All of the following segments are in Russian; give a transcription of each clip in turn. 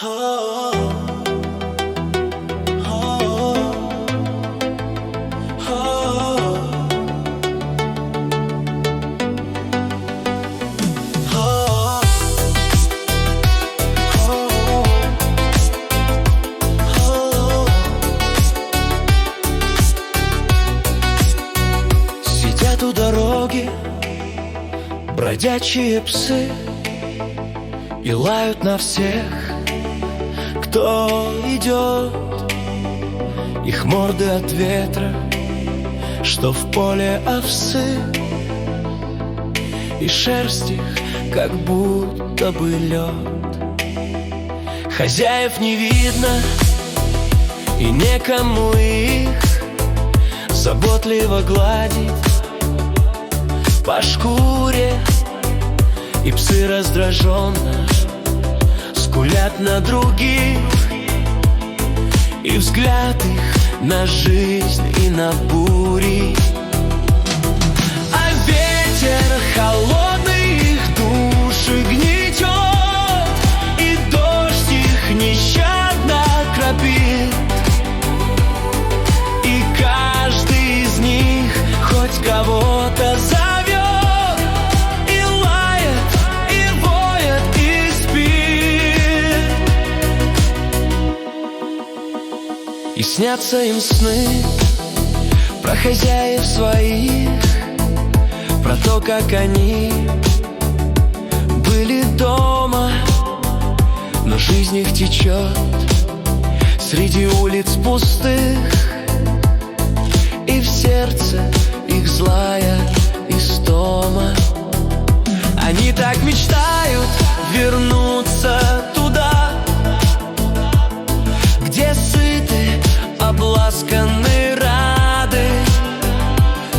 Сидят у дороги бродячие псы и лают на всех, кто идет. Их морды от ветра, что в поле овсы, и шерсть их, как будто бы лед. Хозяев не видно, и некому их заботливо гладить по шкуре. И псы раздраженно скулят на других, и взгляд их на жизнь и на бури. А ветер холодный их души гнетет, и дождь их нещадно кропит. И каждый из них хоть кого-то зовет, и снятся им сны про хозяев своих, про то, как они были дома, но жизнь их течет среди улиц пустых, и в сердце их злая истома. Они так мечтают вернуться туда, где сыты, обласканы, рады,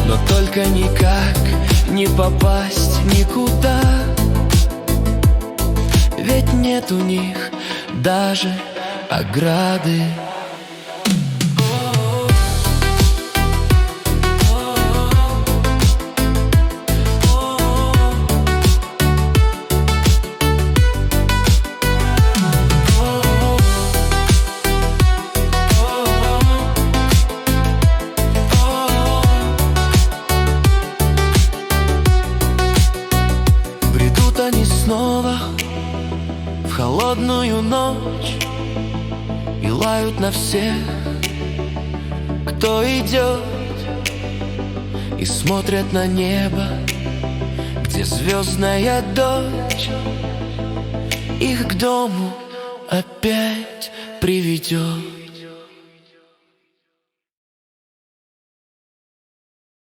но только никак не попасть никуда, ведь нет у них даже ограды. Они снова в холодную ночь и лают на всех, кто идет, и смотрят на небо, где звездная дочь их к дому опять приведет.